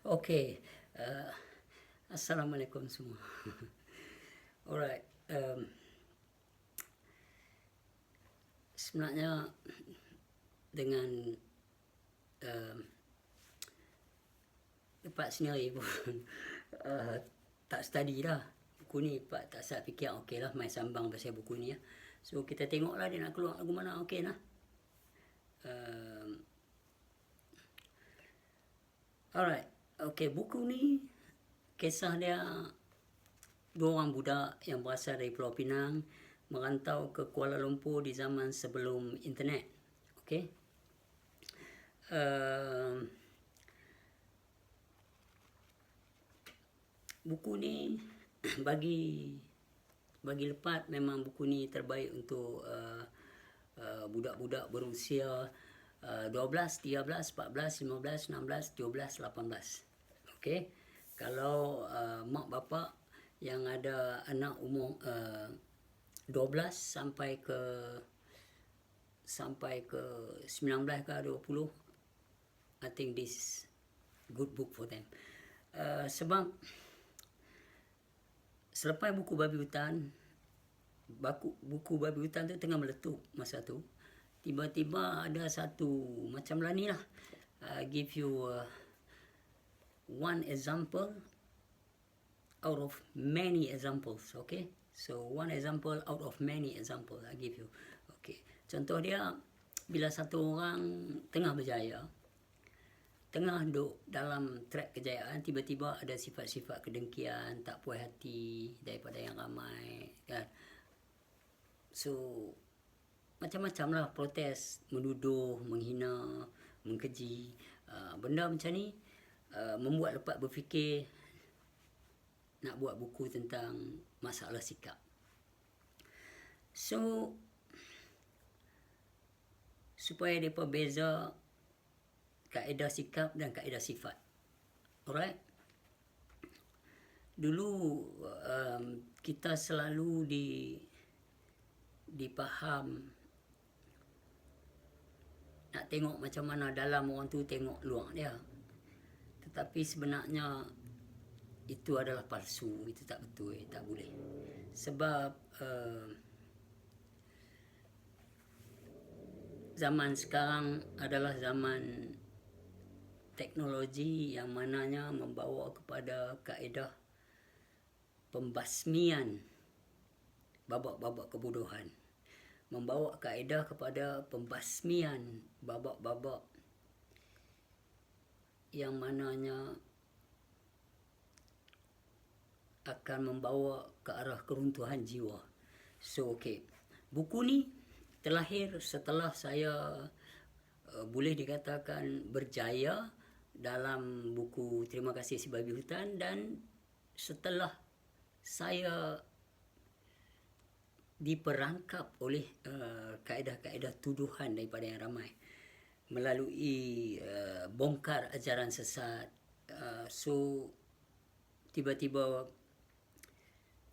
Okay, uh, Assalamualaikum semua. Alright, sebenarnya dengan um, Pak sendiri pun uh, tak study dah buku ni. Pak tak saya fikir okey lah main sambang pasal buku ni ya. So kita tengok lah dia nak keluar lagu mana okey lah. Alright, okey, buku ni kisah dia dua orang budak yang berasal dari Pulau Pinang merantau ke Kuala Lumpur di zaman sebelum internet. Okey. Buku ni bagi lepat memang buku ni terbaik untuk budak-budak berusia 12, 13, 14, 15, 16, 17, 18. Okey. Kalau mak bapak yang ada anak umur 12 sampai ke 19 ke 20, I think this is good book for them. Sebab selepas buku Babi Hutan, buku Babi Hutan tu tengah meletup masa tu. Tiba-tiba ada satu macam lah ni lah. Give you one example out of many examples, okay? So one example out of many example I give you. Okay. Contoh dia, bila satu orang tengah berjaya, tengah duduk dalam track kejayaan, tiba-tiba ada sifat-sifat kedengkian, tak puas hati daripada yang ramai, kan? So macam-macam lah, protes, menuduh, menghina, mengkeji. Benda macam ni membuat lepas berfikir nak buat buku tentang masalah sikap. So supaya mereka beza kaedah sikap dan kaedah sifat. Alright. Dulu kita selalu dipaham nak tengok macam mana dalam orang tu, tengok luar dia. Tetapi sebenarnya itu adalah palsu, itu tak betul, tak boleh. Sebab zaman sekarang adalah zaman teknologi yang mananya membawa kepada kaedah pembasmian babak-babak kebodohan. Membawa kaedah kepada pembasmian babak-babak yang mananya akan membawa ke arah keruntuhan jiwa. So, okay. Buku ni terlahir setelah saya boleh dikatakan berjaya dalam buku Terima Kasih Si Babi Hutan, dan setelah saya diperangkap oleh kaedah-kaedah tuduhan daripada yang ramai melalui bongkar ajaran sesat. So tiba-tiba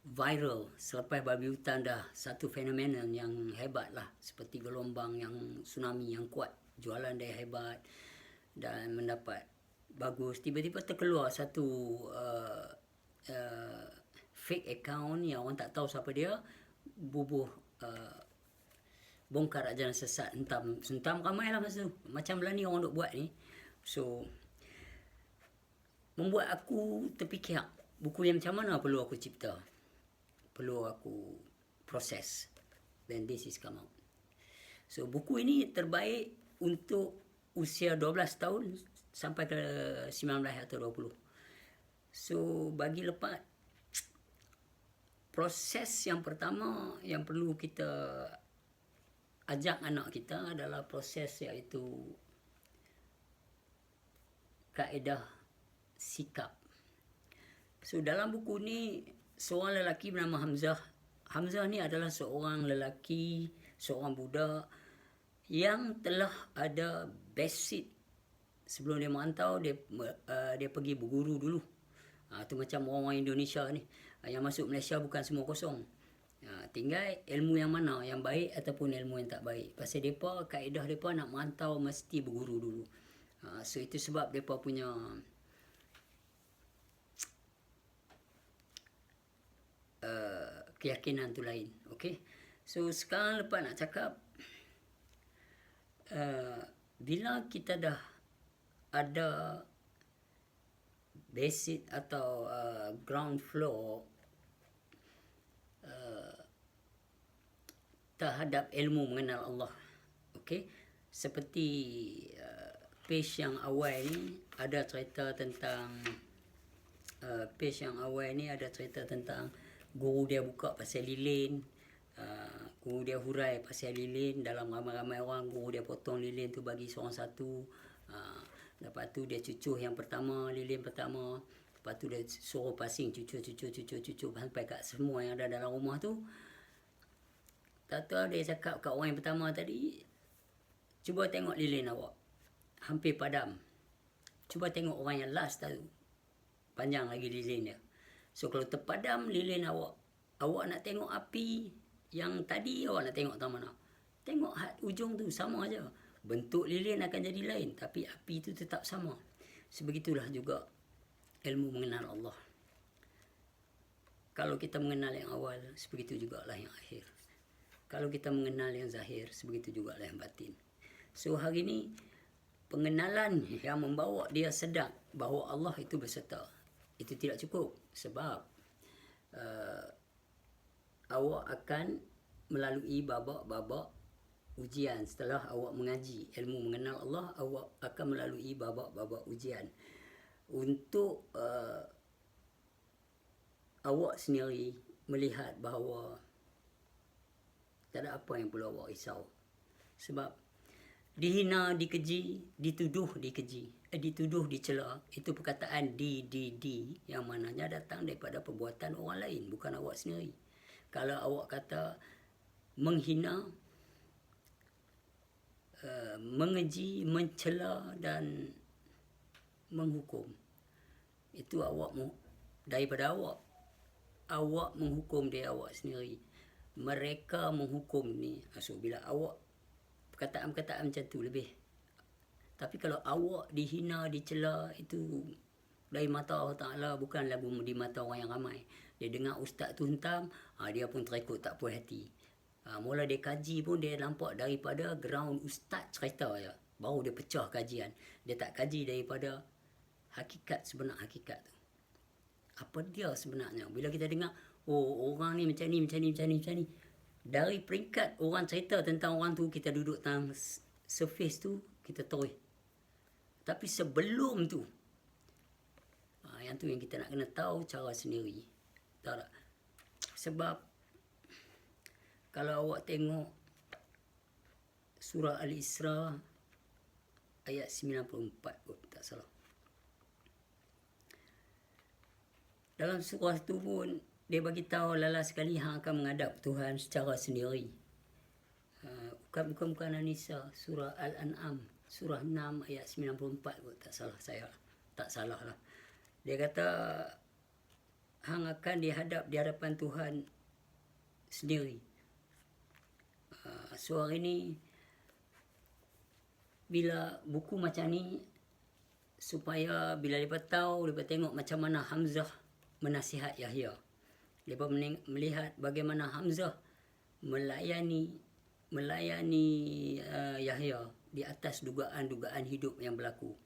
viral selepas Babi Hutan dah satu fenomena yang hebat lah, seperti gelombang yang tsunami yang kuat, jualan dia hebat dan mendapat bagus. Tiba-tiba terkeluar satu fake account yang orang tak tahu siapa dia, bubuh bongkar ajaran sesat, sentam ramai lah masa tu. Macam lah ni orang duk buat ni. So membuat aku terfikir, buku yang macam mana perlu aku cipta, perlu aku proses, then this is come out. So buku ini terbaik untuk usia 12 tahun sampai ke 19 atau 20. So bagi lepas, proses yang pertama yang perlu kita ajak anak kita adalah proses iaitu kaedah sikap. So dalam buku ni, seorang lelaki bernama Hamzah. Hamzah ni adalah seorang lelaki, seorang budak yang telah ada basic sebelum dia merantau. Dia pergi berguru dulu. Tu macam orang-orang Indonesia ni, yang masuk Malaysia bukan semua kosong. Tinggal ilmu yang mana, yang baik ataupun ilmu yang tak baik. Pasal mereka, kaedah mereka nak merantau mesti berguru dulu. So itu sebab mereka punya keyakinan tu lain. Okey. So sekarang lepas nak cakap, bila kita dah ada basic atau ground floor terhadap ilmu mengenal Allah. Okey. Seperti page yang awal ni ada cerita tentang guru dia buka pasal lilin, guru dia hurai pasal lilin, dalam ramai-ramai orang guru dia potong lilin tu bagi seorang satu. Lepas tu dia cucuh yang pertama, lilin pertama, lepas tu dia suruh pasing cucuh sampai kat semua yang ada dalam rumah tu. Tak tahu dia cakap kat orang yang pertama tadi, cuba tengok lilin awak, hampir padam. Cuba tengok orang yang last tu, panjang lagi lilin dia. So kalau terpadam lilin awak nak tengok api yang tadi, awak nak tengok tak mana? Tengok ujung tu sama aja. Bentuk lilin akan jadi lain, tapi api tu tetap sama. Sebegitulah juga ilmu mengenal Allah. Kalau kita mengenal yang awal, sebegitu jugalah yang akhir. Kalau kita mengenal yang zahir, sebegitu jugalah yang batin. So hari ini, pengenalan yang membawa dia sedar bahawa Allah itu berserta, itu tidak cukup. Sebab awak akan melalui babak-babak ujian. Setelah awak mengaji ilmu mengenal Allah, awak akan melalui babak-babak ujian. Untuk awak sendiri melihat bahawa tak ada apa yang perlu awak risau. Sebab dihina, dikeji, dituduh, dituduh, dicela, itu perkataan di yang mananya datang daripada perbuatan orang lain, bukan awak sendiri. Kalau awak kata menghina, mengeji, mencela dan menghukum, itu awak daripada awak menghukum dia awak sendiri. Mereka menghukum ni. So bila awak perkataan-perkataan macam tu lebih. Tapi kalau awak dihina, dicela, itu dari mata Allah Ta'ala, bukan lagu di mata orang yang ramai. Dia dengar ustaz tu hentam, dia pun terekut tak puas hati. Mula dia kaji pun dia nampak daripada ground ustaz cerita je, baru dia pecah kajian. Dia tak kaji daripada hakikat, sebenar hakikat tu. Apa dia sebenarnya? Bila kita dengar, orang ni macam ni. Dari peringkat orang cerita tentang orang tu, kita duduk dalam surface tu, kita terus. Tapi sebelum tu, yang tu yang kita nak kena tahu cara sendiri. Tak? Sebab kalau awak tengok surah Al-Isra ayat 94, tak salah. Dalam surah tu pun dia bagi tahu lala sekali hang akan menghadap Tuhan secara sendiri. Bukan An-Nisa, surah Al-An'am, surah 6 ayat 94 tak salah saya. Tak salah lah. Dia kata hang akan dihadap di hadapan Tuhan sendiri. So hari ni bila buku macam ni, supaya bila mereka tahu, mereka tengok macam mana Hamzah menasihat Yahya. Mereka melihat bagaimana Hamzah melayani Yahya di atas dugaan-dugaan hidup yang berlaku.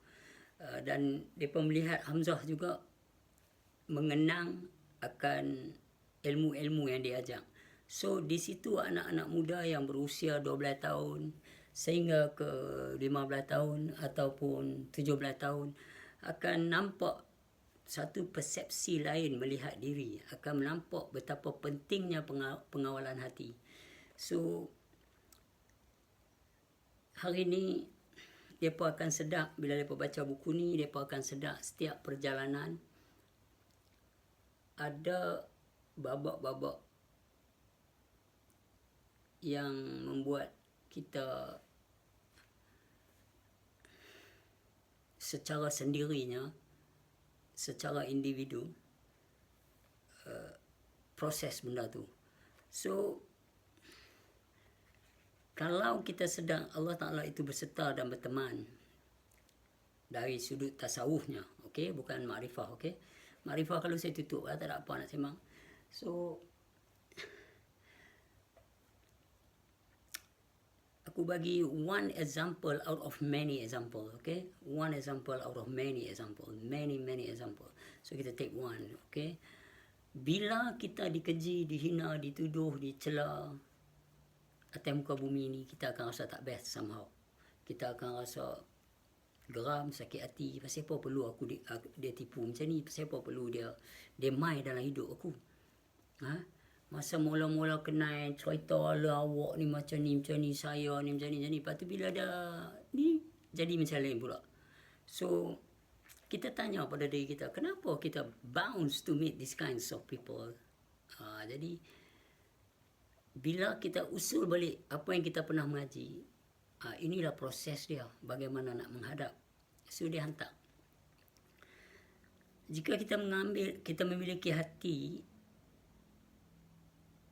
Dan mereka melihat Hamzah juga mengenang akan ilmu-ilmu yang diajar. So di situ anak-anak muda yang berusia 12 tahun sehingga ke 15 tahun ataupun 17 tahun akan nampak satu persepsi lain melihat diri, akan menampak betapa pentingnya pengawalan hati. So hari ni mereka akan sedar, bila mereka baca buku ni, mereka akan sedar setiap perjalanan ada babak-babak yang membuat kita secara sendirinya, secara individu, proses benda tu. So kalau kita sedang Allah Ta'ala itu berserta dan berteman dari sudut tasawufnya, okey, bukan makrifah, okey. Makrifah kalau saya tutup, tak ada apa nak sembang. So aku bagi one example out of many example, okay? One example out of many example, many example. So kita take one, okay? Bila kita dikeji, dihina, dituduh, dicela atas muka bumi ni, kita akan rasa tak best somehow. Kita akan rasa geram, sakit hati. Pasal apa perlu dia tipu macam ni? Pasal apa perlu dia main dalam hidup aku? Ha? Masa mula-mula kenal cerita lah awak ni macam ni, saya ni macam ni. Lepas tu bila dah ni, jadi macam lain pula. So, kita tanya pada diri kita, kenapa kita bound to meet these kinds of people? Jadi, bila kita usul balik apa yang kita pernah mengaji, inilah proses dia, bagaimana nak menghadap. So, dia hantar. Jika kita memiliki hati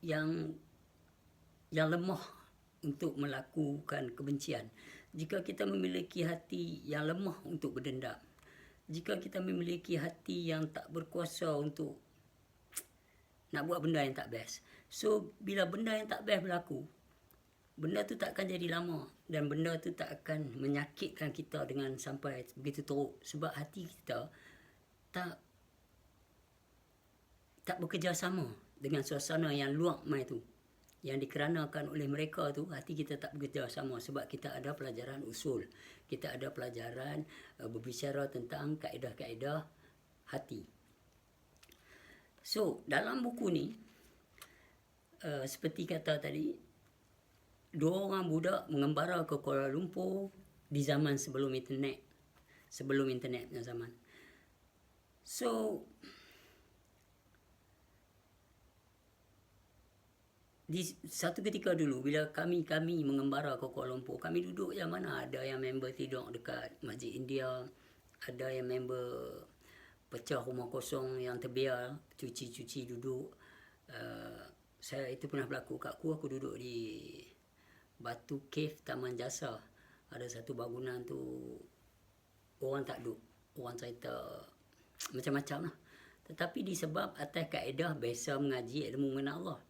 yang lemah untuk melakukan kebencian, jika kita memiliki hati yang lemah untuk berdendam, jika kita memiliki hati yang tak berkuasa untuk nak buat benda yang tak best, so bila benda yang tak best berlaku, benda tu tak akan jadi lama dan benda tu tak akan menyakitkan kita dengan sampai begitu teruk, sebab hati kita tak bekerjasama dengan suasana yang luak mai tu, yang dikeranakan oleh mereka tu. Hati kita tak bekerjasama sebab kita ada pelajaran usul, kita ada pelajaran berbicara tentang kaedah-kaedah hati. So dalam buku ni, seperti kata tadi, 2 orang budak mengembara ke Kuala Lumpur di zaman sebelum internet punya zaman. So di satu ketika dulu bila kami mengembara ke Kuala Lumpur, kami duduk yang mana ada yang member tidur dekat Masjid India, ada yang member pecah rumah kosong yang terbiar, cuci duduk. Saya itu pernah berlaku kat aku duduk di Batu Cave Taman Jasa. Ada satu bangunan tu orang tak duduk, orang cerita macam-macam lah. Tetapi disebab atas kaedah biasa mengaji ilmu mengenal Allah,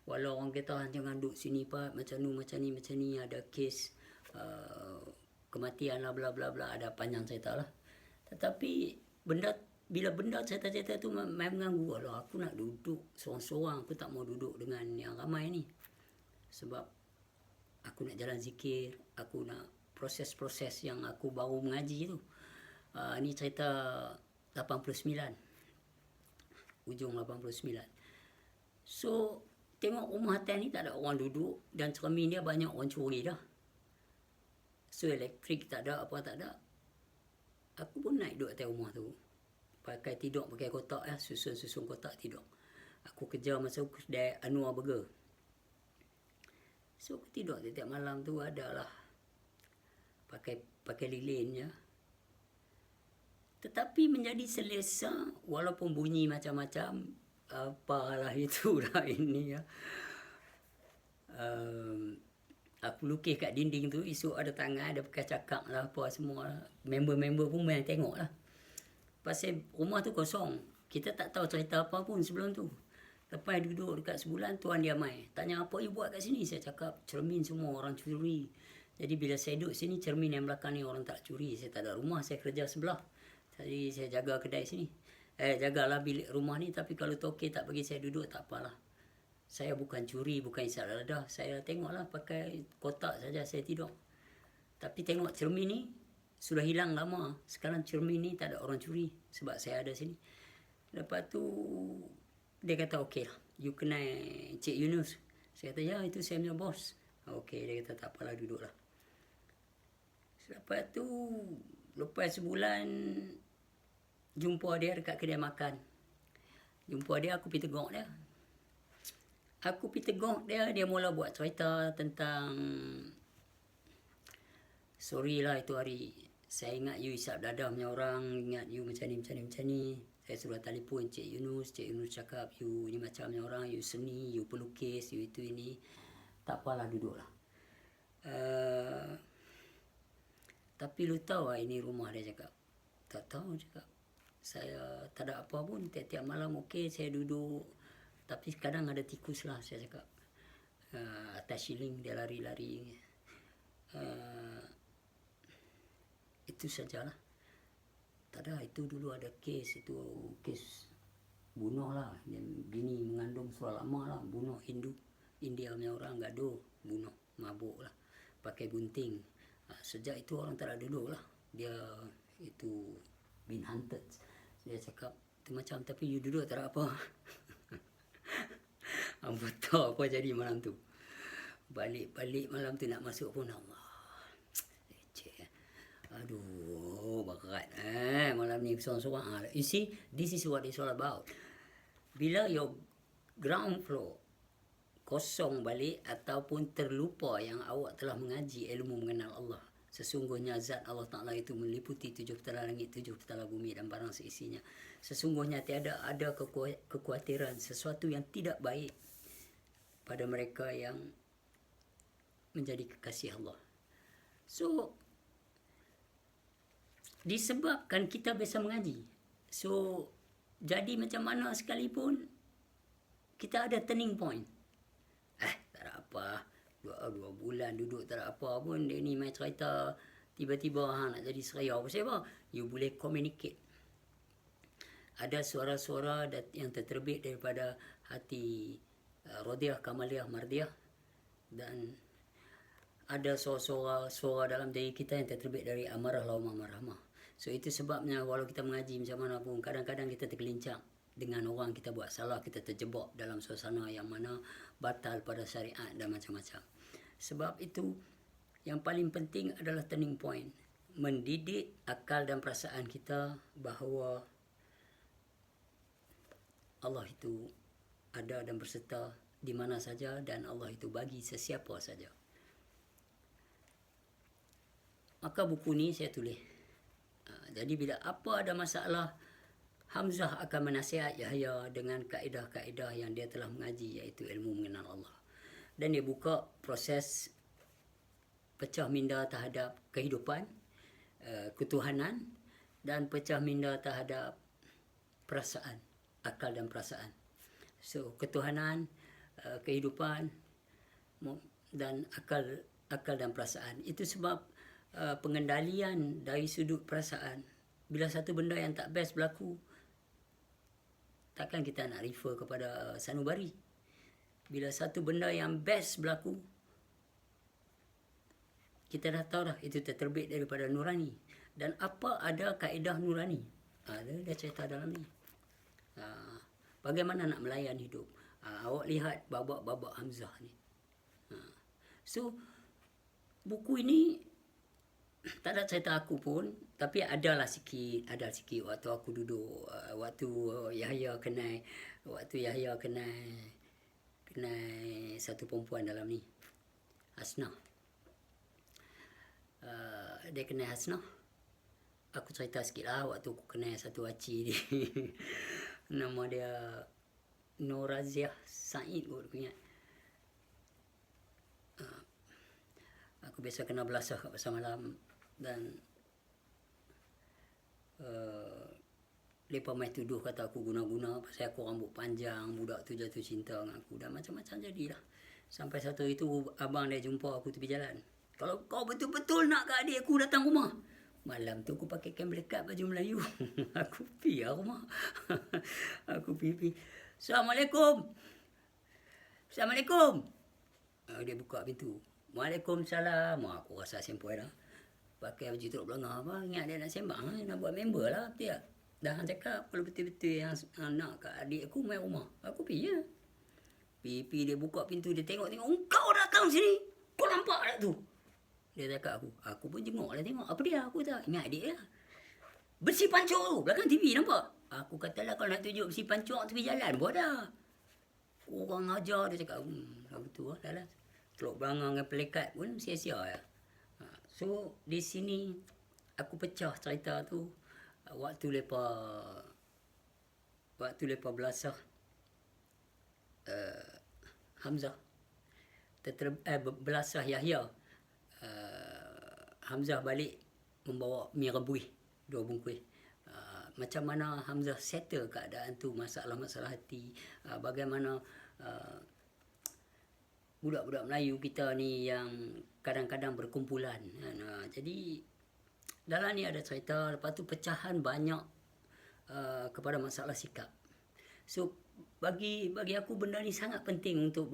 walau orang kata jangan duduk sini Pak, macam ni, ada kes kematian lah, bla bla bla, ada panjang cerita lah. Tetapi bila benda cerita-cerita tu memang mengganggu. Alah, aku nak duduk seorang-seorang, aku tak mau duduk dengan yang ramai ni. Sebab aku nak jalan zikir, aku nak proses-proses yang aku baru mengaji tu. Ni cerita 89, ujung 89. So tengok rumah atas ni tak ada orang duduk dan cermin dia banyak orang curi dah. So elektrik tak ada, apa tak ada. Aku pun naik duduk atas rumah tu. Pakai kotak lah, susun kotak tidur. Aku kerja masa kedai Anwar Burger. So aku tidur tiap malam tu adalah pakai lilin je. Tetapi menjadi selesa walaupun bunyi macam-macam. Apalah itulah ini ya. Aku lukis kat dinding tu, esok ada tangan, ada bekas cakap lah, apa semua. Member-member pun main tengok lah. Pasal rumah tu kosong, kita tak tahu cerita apa pun sebelum tu. Lepas duduk dekat sebulan, tuan dia mai tanya, apa you buat kat sini? Saya cakap, cermin semua orang curi. Jadi bila saya duduk sini, cermin yang belakang ni orang tak curi. Saya tak ada rumah, saya kerja sebelah. Jadi saya jaga kedai sini. Jagalah bilik rumah ni, tapi kalau tokek tak bagi saya duduk, tak apalah. Saya bukan curi, bukan isap dadah. Saya tengoklah pakai kotak saja saya tidur. Tapi tengok cermin ni sudah hilang lama. Sekarang cermin ni tak ada orang curi sebab saya ada sini. Lepas tu dia kata okey lah, you kena Cik Yunus. Saya kata ya, itu saya punya bos. Okey, dia kata tak apalah, duduklah. Lepas tu lepas sebulan jumpa dia dekat kedai makan. Jumpa dia, aku pergi tegok dia. Dia mula buat cerita tentang, sorry lah itu hari saya ingat you isap dadah punya orang, ingat you macam ni. Saya suruh telefon Cik Yunus cakap you ni macamnya orang, you seni, you pelukis, you itu ini. Tak apalah, duduklah. Tapi lu tahu lah ini rumah, dia cakap. Tak tahu, cakap. Saya tak ada apa pun, tiap-tiap malam okey, saya duduk Tapi kadang ada tikus lah saya cakap. Atas shilling dia lari-lari. Itu sajalah. Tak ada, itu dulu ada kes bunuh lah. Bini mengandung suara lama lah, bunuh India punya orang gaduh, bunuh, mabuk lah, pakai gunting. Sejak itu orang tak ada duduk lah. Dia itu been hunted. Dia cakap tu macam, tapi you duduk tak ada apa. Apa tahu apa jadi malam tu. Balik malam tu nak masuk pun Allah. Aduh, berat malam ni seorang-seorang. You see, this is what it's all about. Bila your ground floor kosong balik ataupun terlupa yang awak telah mengaji ilmu mengenal Allah. Sesungguhnya zat Allah Ta'ala itu meliputi 7 petala langit, 7 petala bumi dan barang seisinya. Sesungguhnya tiada ada kekhawatiran sesuatu yang tidak baik pada mereka yang menjadi kekasih Allah. So, disebabkan kita biasa mengaji. So, jadi macam mana sekalipun, kita ada turning point. Tak ada apa. Dua bulan duduk tak ada apa pun. Dia ni main cerita, tiba-tiba nak jadi seraya. Apa? You boleh communicate. Ada suara-suara yang terterbit daripada hati Rodiah, Kamaliah, Mardiah. Dan ada suara dalam diri kita yang terterbit dari amarah, laumah, marhamah. So itu sebabnya walau kita mengaji macam mana pun, kadang-kadang kita tergelincang dengan orang, kita buat salah, kita terjebak dalam suasana yang mana batal pada syariat dan macam-macam. Sebab itu yang paling penting adalah turning point. Mendidik akal dan perasaan kita bahawa Allah itu ada dan berserta di mana saja, dan Allah itu bagi sesiapa saja. Maka buku ni saya tulis. Jadi bila apa ada masalah, Hamzah akan menasihat Yahya dengan kaedah-kaedah yang dia telah mengaji, iaitu ilmu mengenal Allah. Dan dia buka proses pecah minda terhadap kehidupan, ketuhanan, dan pecah minda terhadap perasaan, akal dan perasaan. So ketuhanan, kehidupan dan akal dan perasaan. Itu sebab pengendalian dari sudut perasaan. Bila satu benda yang tak best berlaku, takkan kita nak refer kepada sanubari. Bila satu benda yang best berlaku, kita dah tahu dah itu terterbit daripada nurani. Dan apa ada kaedah nurani? Dia cerita dalam ni. Bagaimana nak melayan hidup. Awak lihat babak-babak Hamzah ni. So, buku ini tak ada cerita aku pun, tapi ada sikit waktu aku duduk, waktu Yahya kenal satu perempuan dalam ni, Hasnah. Dia kenal Hasnah. Aku cerita sikit lah waktu aku kenal satu acik ni. Nama dia Noraziah Said kot aku ingat. Aku biasa kena belasah kat pasar malam. Dan mereka main tuduh kata aku guna-guna pasal aku rambut panjang, budak tu jatuh cinta dengan aku, dan macam-macam jadilah. Sampai satu hari tu abang dia jumpa aku tepi jalan. Kalau kau betul-betul nak ke adik aku datang rumah. Malam tu aku pakai kain melekat baju Melayu. Aku pergi rumah. Aku pergi. Assalamualaikum. Dia buka pintu. Waalaikumsalam. Aku rasa sempoi dah. Pakai baju turut belanga apa. Ingat dia nak sembang. Nak buat member lah. Betul tak? Dah cakap kalau betul-betul yang nak kat adik aku main rumah. Aku pergi je. Pergi dia buka pintu. Dia tengok. Engkau datang sini. Kau nampak tak tu? Dia cakap aku. Aku pun jenguk lah tengok. Apa dia? Aku tak. Ingat adik lah. Besi pancuk tu. Belakang TV nampak. Aku katalah kalau nak tunjuk besi pancuk tepi jalan. Buat dah. Orang ajar dia cakap. Betul lah. Dah lah. Teluk belanga dengan pelekat pun sia-sia ya. So di sini aku pecah cerita tu waktu lepa belasah Hamzah belasah Yahya. Hamzah balik membawa mi rebus 2 bungkus macam mana Hamzah settle keadaan tu, masalah-masalah hati, bagaimana budak-budak Melayu kita ni yang kadang-kadang berkumpulan. Jadi dalam ni ada cerita, lepas tu pecahan banyak kepada masalah sikap. So bagi aku benda ni sangat penting untuk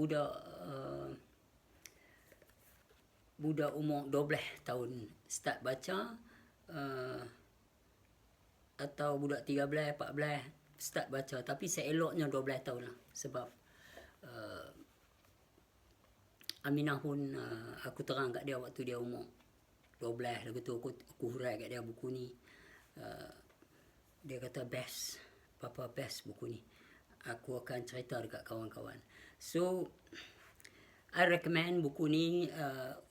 budak umur 12 tahun start baca, atau budak 13, 14 start baca. Tapi seeloknya 12 tahun lah. Sebab Aminah pun aku terang kat dia waktu dia umur 12. Lalu tu aku hurai kat dia buku ni. Dia kata best, Papa best buku ni. Aku akan cerita dekat kawan-kawan. So I recommend buku ni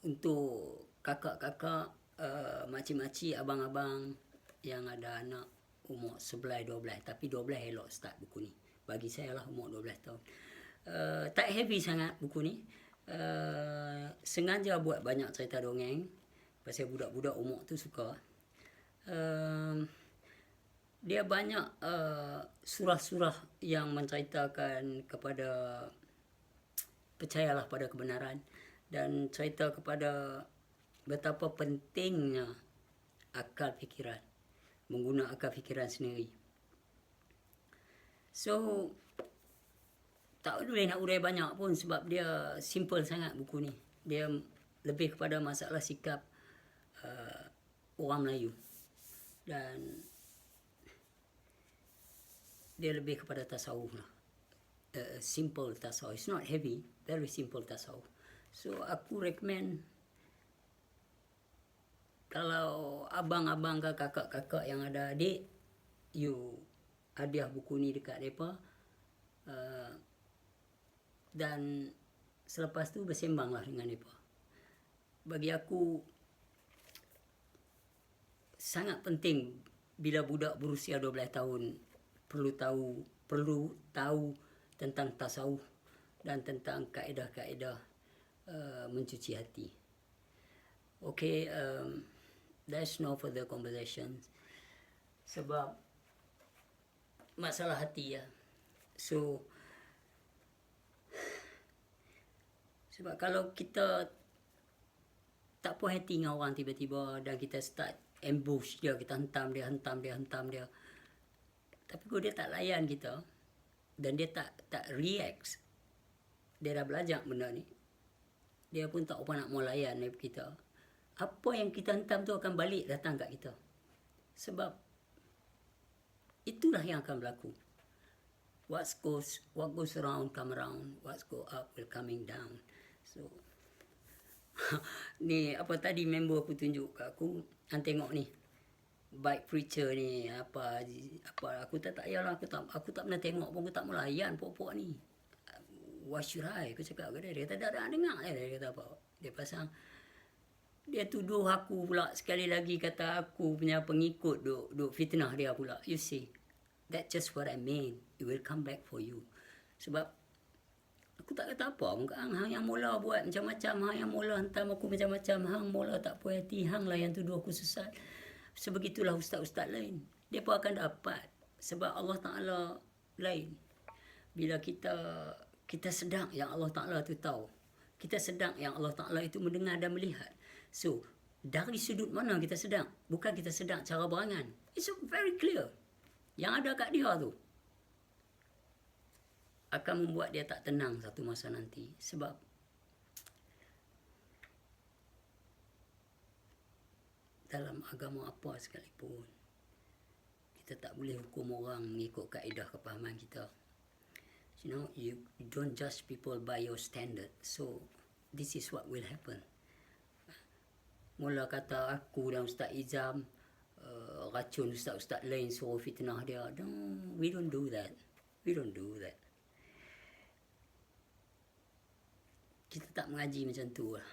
untuk kakak-kakak, makcik-makcik, abang-abang yang ada anak umur 11-12. Tapi 12 elok start buku ni. Bagi saya lah umur 12 tahun. Tak heavy sangat buku ni. Sengaja buat banyak cerita dongeng. Pasal budak-budak umur tu suka. Dia banyak surah-surah yang menceritakan kepada percayalah pada kebenaran, dan cerita kepada betapa pentingnya akal fikiran, menggunakan akal fikiran sendiri. So tak boleh nak urai banyak pun sebab dia simple sangat buku ni. Dia lebih kepada masalah sikap orang Melayu, dan dia lebih kepada tasawuf lah. Simple tasawuf. It's not heavy, very simple tasawuf. So aku recommend kalau abang-abang ke kakak-kakak yang ada adik, you hadiah buku ni dekat mereka. Dan selepas tu bersembanglah dengan mereka. Bagi aku sangat penting bila budak berusia 12 tahun perlu tahu tentang tasawuf dan tentang kaedah-kaedah mencuci hati. Okay, there's no further conversation sebab masalah hati ya. So sebab kalau kita tak puas hati dengan orang tiba-tiba dan kita start ambush dia, kita hentam dia. Tapi kalau dia tak layan kita dan dia tak react, dia dah belajar benda ni, dia pun tak apa nak mau layan kita, apa yang kita hentam tu akan balik datang kat kita. Sebab itulah yang akan berlaku. What goes around come around, what go up will coming down. So ni apa tadi member aku tunjuk kat aku, hang tengok ni bike preacher ni apa aku tak payahlah, aku tak pernah tengok pun, aku tak melayan pokok ni. Why should I? Aku cakap ke dia. Dia kata dah dengar dia kata apa. Dia pasang, dia tuduh aku pula sekali lagi, kata aku punya pengikut duk fitnah dia pula. You see, that's just what I mean. It will come back for you. Sebab aku tak kata apa pun kat hang yang mula buat macam-macam, hang yang mula hentam aku macam-macam, hang mula tak puas hati, hang lah yang tuduh aku sesat. Sebegitulah ustaz-ustaz lain. Dia pun akan dapat. Sebab Allah Ta'ala lain. Bila kita sedang yang Allah Ta'ala tu tahu. Kita sedang yang Allah Ta'ala itu mendengar dan melihat. So, dari sudut mana kita sedang? Bukan kita sedang cara berangan. It's very clear. Yang ada kat dia tu akan membuat dia tak tenang satu masa nanti. Sebab dalam agama apa sekalipun, kita tak boleh hukum orang mengikut kaedah kepahaman kita. You know, you don't judge people by your standard. So, this is what will happen. Mula kata aku dan Ustaz Izam racun ustaz-ustaz lain suruh fitnah dia. No, we don't do that. Kita tak mengaji macam tu lah.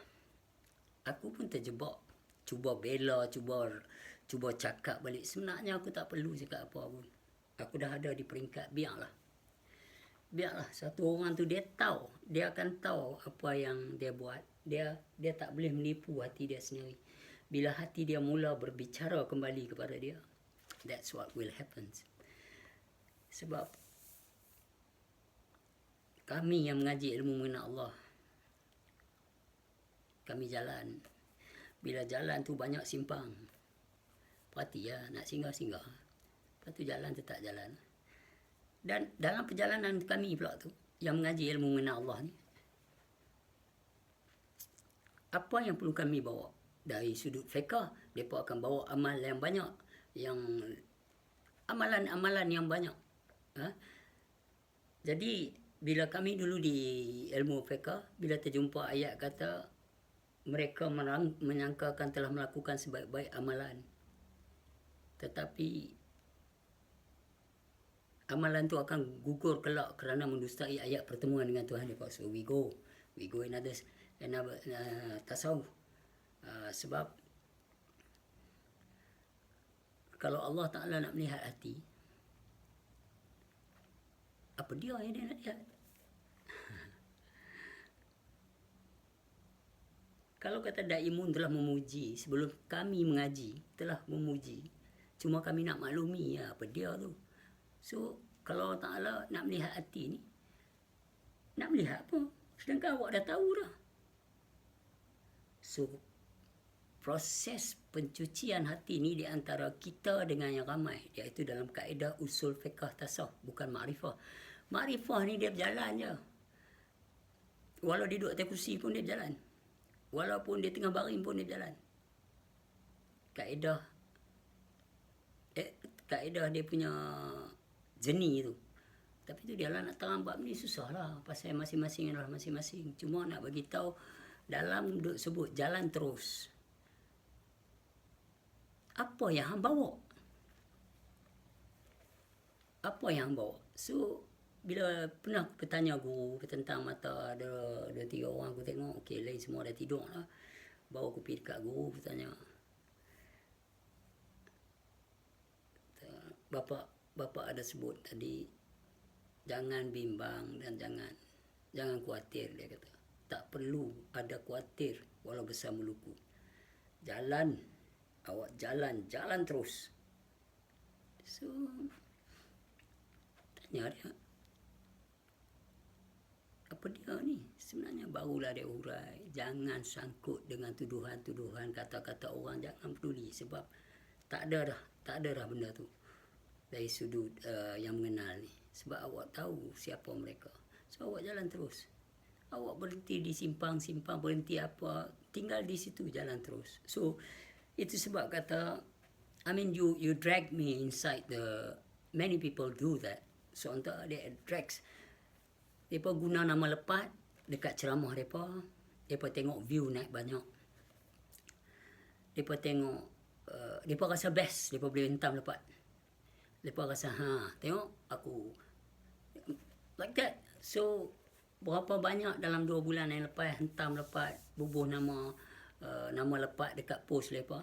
Aku pun terjebak. Cuba bela, cuba cakap balik. Sebenarnya aku tak perlu cakap apa pun. Aku dah ada di peringkat, biarlah. Satu orang tu dia tahu. Dia akan tahu apa yang dia buat. Dia tak boleh menipu hati dia sendiri. Bila hati dia mula berbicara kembali kepada dia, That's what will happen. Sebab kami yang mengaji ilmu mengenal Allah, kami jalan. Bila jalan tu banyak simpang, perhati ya, nak singgah-singgah. Lepas tu jalan tetap jalan. Dan dalam perjalanan kami pula tu, yang mengaji ilmu mengenal Allah ni, apa yang perlu kami bawa? Dari sudut fiqh, mereka akan bawa amal yang banyak, yang amalan-amalan yang banyak. Jadi bila kami dulu di ilmu fiqh, bila terjumpa ayat kata mereka menyangkakan telah melakukan sebaik-baik amalan, tetapi amalan tu akan gugur kelak kerana mendustai ayat pertemuan dengan Tuhan dia. So we go another tasawuf. Sebab kalau Allah Ta'ala nak melihat hati, apa dia yang dia nak lihat? Kalau kata Daimun telah memuji, sebelum kami mengaji, telah memuji, cuma kami nak maklumi ya, apa dia tu. So, kalau Allah Ta'ala nak melihat hati ni, nak melihat apa? Sedangkan awak dah tahu dah. So, proses pencucian hati ni di antara kita dengan yang ramai, iaitu dalam kaedah usul fiqh tasawuf, bukan makrifah. Makrifah ni dia berjalan je. Walau dia duduk atas kursi pun dia berjalan. Walaupun dia tengah baring pun dia berjalan. Kaedah dia punya jenis tu. Tapi tu dia lah nak terang bab ni susah lah. Pasal masing-masing adalah masing-masing. Cuma nak bagi tahu dalam duk sebut jalan terus. Apa yang hang bawa? Apa yang hang bawa? So, bila pernah aku bertanya guru tentang mata, ada 2-3 orang aku tengok, okey, lain semua dah tidur lah. Bawa aku pergi dekat guru, bertanya, Bapak ada sebut tadi, jangan bimbang dan jangan khawatir, dia kata. Tak perlu ada khawatir walau besar muluku. Jalan, awak jalan terus. So, tanya dia, apa dia ni? Sebenarnya barulah dia urai. Jangan sangkut dengan tuduhan-tuduhan, kata-kata orang. Jangan peduli sebab tak ada dah benda tu dari sudut yang mengenal ni. Sebab awak tahu siapa mereka. So awak jalan terus. Awak berhenti di simpang-simpang, berhenti apa, tinggal di situ, jalan terus. So itu sebab kata, I mean you drag me inside the, many people do that. So untuk dia drags, mereka guna nama lepat dekat ceramah mereka. Mereka tengok view naik banyak. Mereka tengok, mereka rasa best, mereka boleh hentam lepat. Mereka rasa, tengok aku. Like that. So, berapa banyak dalam 2 bulan yang lepas, hentam lepat, bubuh nama lepat dekat post mereka.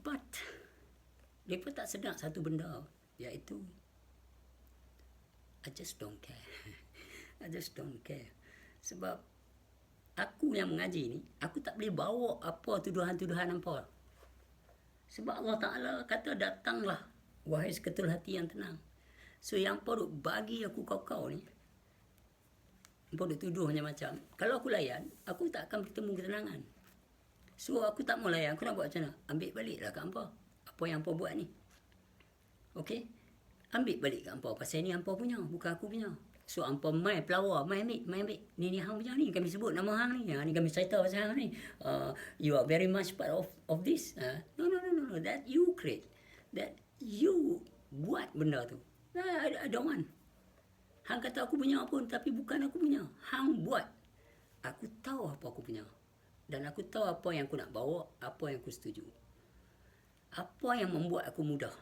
But, mereka tak sedar satu benda, iaitu, I just don't care. I just don't care. Sebab aku yang mengaji ni, aku tak boleh bawa apa tuduhan-tuduhan apa. Sebab Allah Ta'ala kata, datanglah wahai seketul hati yang tenang. So yang perlu bagi aku kau ni, perlu tuduh macam-macam. Kalau aku layan, aku tak akan bertemu ketenangan. So aku tak mau layan, aku nak buat macam mana? Ambil baliklah kat hampa apa yang hampa buat ni. Okey? Ambil balik kat hampa. Pasal ni hampa punya, bukan aku punya. So hampa mai pelawar, mai ambil. Ni hang punya ni, kami sebut nama hang ni. Ni kami cerita pasal hang ni. You are very much part of this. No. That you create. That you buat benda tu. I don't want. Hang kata aku punya pun, tapi bukan aku punya. Hang buat. Aku tahu apa aku punya. Dan aku tahu apa yang aku nak bawa, apa yang aku setuju. Apa yang membuat aku mudah.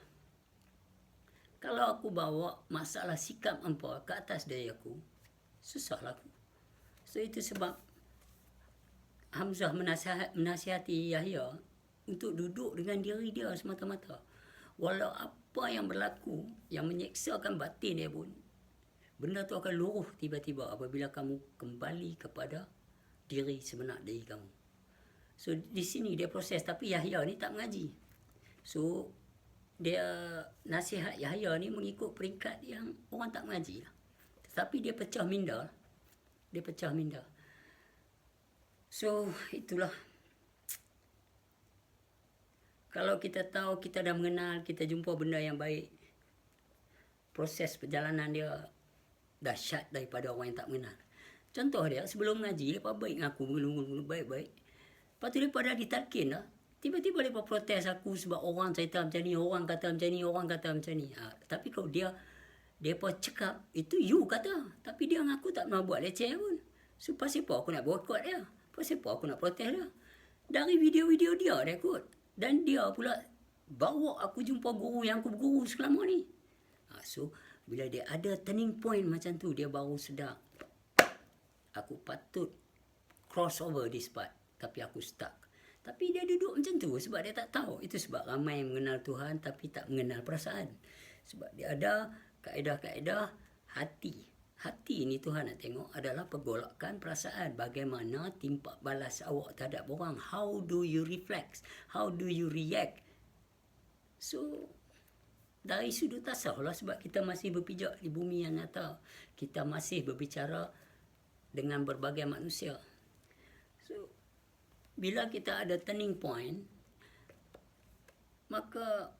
Kalau aku bawa masalah sikap hampa ke atas diri aku, susahlah aku. So itu sebab Hamzah menasihati Yahya untuk duduk dengan diri dia semata-mata. Walau apa yang berlaku, yang menyeksakan batin dia pun, benda tu akan luruh tiba-tiba apabila kamu kembali kepada diri sebenar diri kamu. So di sini dia proses, tapi Yahya ni tak mengaji. So dia nasihat Yahya ni mengikut peringkat yang orang tak mengaji lah. Tetapi dia pecah minda. Dia pecah minda. So, itulah. Kalau kita tahu, kita dah mengenal, kita jumpa benda yang baik, proses perjalanan dia dahsyat daripada orang yang tak mengenal. Contoh dia, sebelum mengaji, dia baik dengan aku, baik-baik. Lepas tu dia dah ditalkin dah. Tiba-tiba dia protes aku sebab orang cerita macam ni, orang kata macam ni, orang kata macam ni. Tapi kalau dia pun cakap, itu you kata. Tapi dia dengan aku tak pernah buat leceh pun. So, pasal apa aku nak boycott dia? Pasal apa aku nak protes dia? Dari video-video dia kot. Dan dia pula bawa aku jumpa guru yang aku berguru selama ni. So, bila dia ada turning point macam tu, dia baru sedar. Aku patut cross over this part. Tapi aku stuck. Tapi dia duduk macam tu sebab dia tak tahu. Itu sebab ramai yang mengenal Tuhan tapi tak mengenal perasaan. Sebab dia ada kaedah-kaedah hati. Hati ni Tuhan nak tengok adalah pergolakan perasaan. Bagaimana timpak balas awak terhadap orang. How do you reflect? How do you react? So, dari sudut tasawuf lah sebab kita masih berpijak di bumi yang nyata. Kita masih berbicara dengan berbagai manusia. So, bila kita ada turning point, maka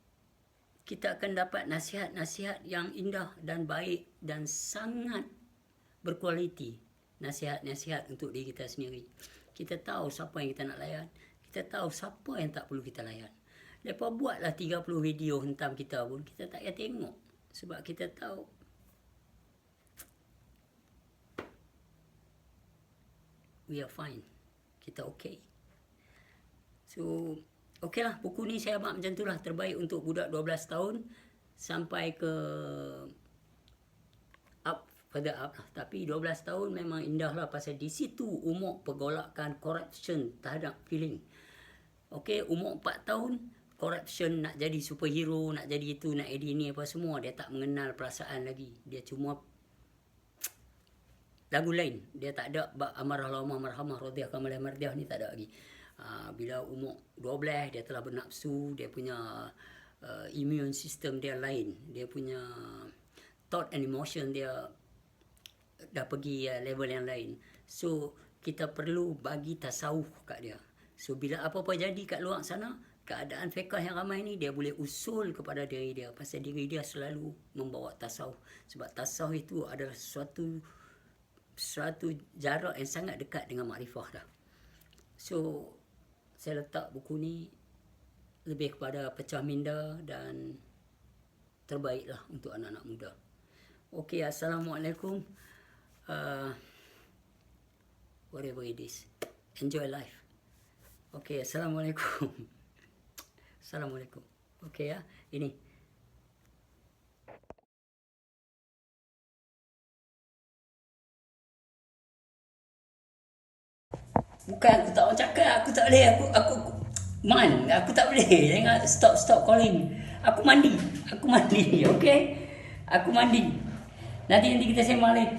kita akan dapat nasihat-nasihat yang indah dan baik dan sangat berkualiti. Nasihat-nasihat untuk diri kita sendiri. Kita tahu siapa yang kita nak layan. Kita tahu siapa yang tak perlu kita layan. Lepas buatlah 30 video hentam kita pun, kita tak payah tengok. Sebab kita tahu we are fine. Kita okay. So, okey lah, buku ni saya abang macam tu lah. Terbaik untuk budak 12 tahun sampai ke further up lah. Tapi 12 tahun memang indah lah pasal di situ umur pergolakan corruption terhadap feeling. Okey, umur 4 tahun, corruption nak jadi superhero, nak jadi itu, nak jadi ini apa semua. Dia tak mengenal perasaan lagi. Dia cuma lagu lain. Dia tak ada amarah lama marhamah radiyah kamal mardiah ni tak ada lagi. Bila umur 12 dia telah bernafsu, dia punya immune system dia lain, dia punya thought and emotion dia dah pergi level yang lain. So kita perlu bagi tasawuf kat dia. So bila apa-apa jadi kat luar sana, keadaan fiqh yang ramai ni, dia boleh usul kepada diri dia. Pasal diri dia selalu membawa tasawuf. Sebab tasawuf itu adalah suatu jarak yang sangat dekat dengan makrifah dah. So saya letak buku ni lebih kepada pecah minda dan terbaiklah untuk anak-anak muda. Okey, Assalamualaikum. Whatever it is. Enjoy life. Okey, Assalamualaikum. Assalamualaikum. Okey ya, ini. Bukan aku tak mau cakap, aku tak boleh, aku tak boleh. Jangan stop calling. Aku mandi, okey? Aku mandi. Nanti kita sembang lagi.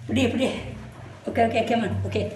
Pedih. Okey, man. Okey.